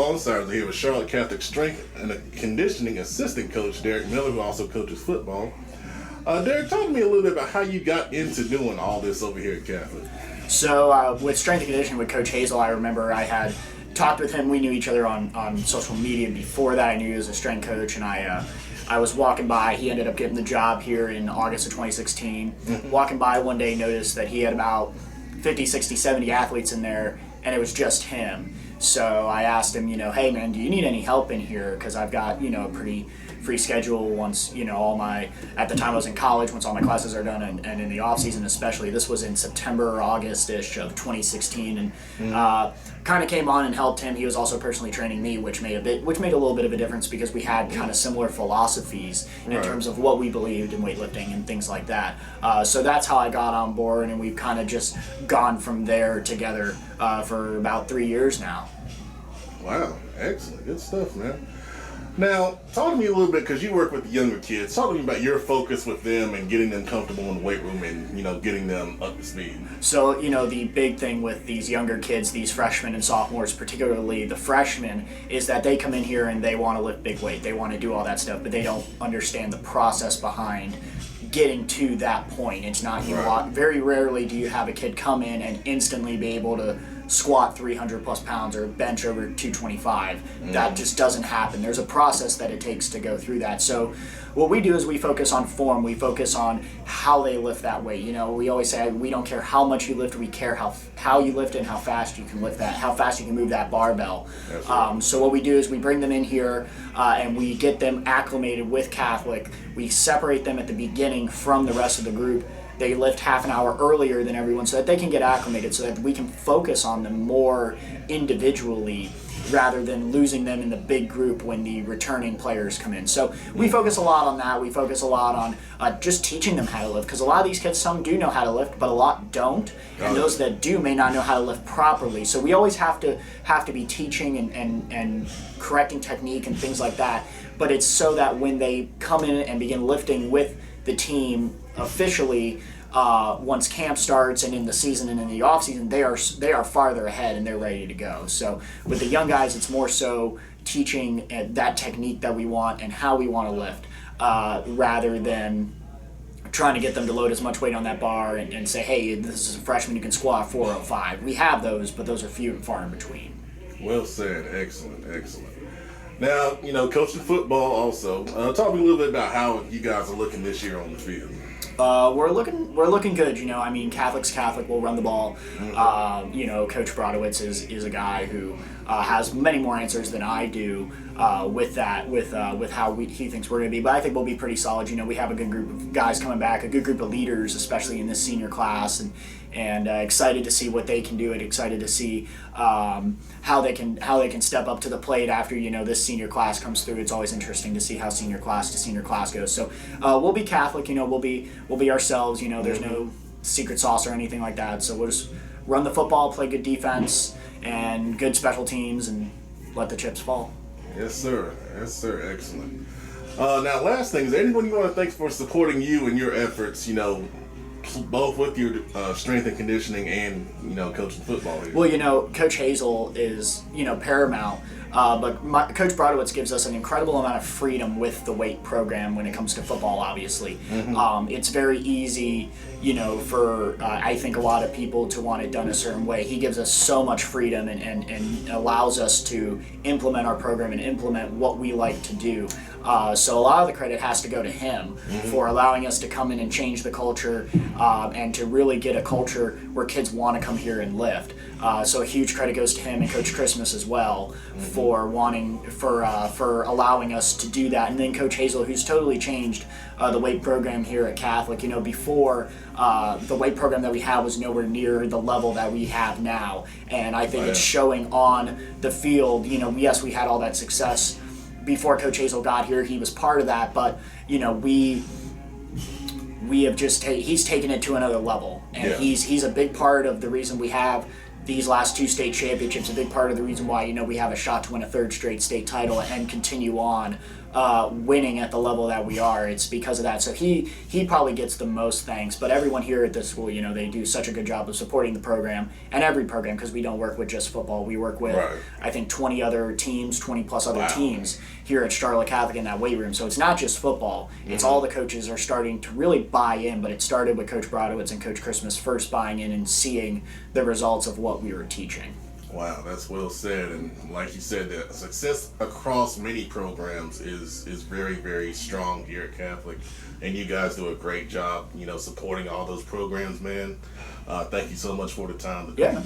Football Insiders are here with Charlotte Catholic Strength and Conditioning Assistant Coach Derek Miller, who also coaches football. Derek, talk to me a little bit about how you got into doing all this over here at Catholic. So with strength and conditioning with Coach Hazel, I remember I had talked with him. We knew each other on social media. Before that, I knew he was a strength coach, and I was walking by. He ended up getting the job here in August of 2016. Walking by one day, noticed that he had about 50, 60, 70 athletes in there, and it was just him. So I asked him, hey man, do you need any help in here? Because I've got, a pretty free schedule once, at the time I was in college, once all my classes are done, and in the off season especially. This was in September or August-ish of 2016, and kind of came on and helped him. He was also personally training me, which made a little bit of a difference because we had kind of similar philosophies in terms of what we believed in weightlifting and things like that. So that's how I got on board, and we've kind of just gone from there together for about 3 years now. Wow, excellent, good stuff, man. Now, talk to me a little bit, because you work with the younger kids. Talk to me about your focus with them and getting them comfortable in the weight room and, getting them up to speed. So, the big thing with these younger kids, these freshmen and sophomores, particularly the freshmen, is that they come in here and they want to lift big weight. They want to do all that stuff, but they don't understand the process behind getting to that point. It's not, very rarely do you have a kid come in and instantly be able to squat 300 plus pounds or bench over 225. That just doesn't happen. There's a process that it takes to go through that. So what we do is we focus on form. We focus on how they lift that weight. We always say we don't care how much you lift, we care how you lift it and how fast you can lift that, how fast you can move that barbell. So what we do is we bring them in here and we get them acclimated with Catholic. We separate them at the beginning from the rest of the group. They lift half an hour earlier than everyone so that they can get acclimated, so that we can focus on them more individually rather than losing them in the big group when the returning players come in. So we focus a lot on that. We focus a lot on just teaching them how to lift, because a lot of these kids, some do know how to lift, but a lot don't. And those that do may not know how to lift properly. So we always have to be teaching and correcting technique and things like that. But it's so that when they come in and begin lifting with the team officially, once camp starts and in the season and in the off season, they are farther ahead and they're ready to go. So with the young guys, it's more so teaching that technique that we want and how we want to lift, rather than trying to get them to load as much weight on that bar and say, hey, this is a freshman, you can squat 405. We have those, but those are few and far in between. Well said. Excellent. Now, coaching football also. Talk to me a little bit about how you guys are looking this year on the field. We're looking good. Catholic's Catholic. We'll run the ball. Coach Brodowitz is a guy who has many more answers than I do with how he thinks we're going to be. But I think we'll be pretty solid. We have a good group of guys coming back, a good group of leaders, especially in this senior class, and excited to see what they can do, and excited to see how they can step up to the plate after this senior class comes through. It's always interesting to see how senior class to senior class goes. So we'll be Catholic. We'll be ourselves. There's no secret sauce or anything like that. So we'll just run the football, play good defense, and good special teams, and let the chips fall. Yes, sir. Excellent. Now, last thing, is there anyone you want to thank for supporting you and your efforts, both with your strength and conditioning and, coaching football here? Well, Coach Hazel is, paramount. But Coach Brodowitz gives us an incredible amount of freedom with the weight program when it comes to football, obviously. It's very easy, for I think a lot of people to want it done a certain way. He gives us so much freedom and allows us to implement our program and implement what we like to do. So a lot of the credit has to go to him for allowing us to come in and change the culture and to really get a culture where kids want to come here and lift. So a huge credit goes to him and Coach Christmas as well for allowing us to do that. And then Coach Hazel, who's totally changed the weight program here at Catholic. Before the weight program that we had was nowhere near the level that we have now. And I think it's showing on the field. Yes, we had all that success before Coach Hazel got here. He was part of that, but we have just he's taken it to another level, and he's a big part of the reason we have these last two state championships, a big part of the reason why we have a shot to win a third straight state title and continue on winning at the level that we are, it's because of that. So he probably gets the most thanks, but everyone here at this school, they do such a good job of supporting the program and every program, because we don't work with just football. We work with, Right. I think, 20 other teams, 20 plus other Wow. teams here at Charlotte Catholic in that weight room. So it's not just football. It's all the coaches are starting to really buy in, but it started with Coach Brodowitz and Coach Christmas first buying in and seeing the results of what we were teaching. Wow, that's well said. And like you said, the success across many programs is very, very strong here at Catholic. And you guys do a great job, supporting all those programs, man. Thank you so much for the time today. Yeah.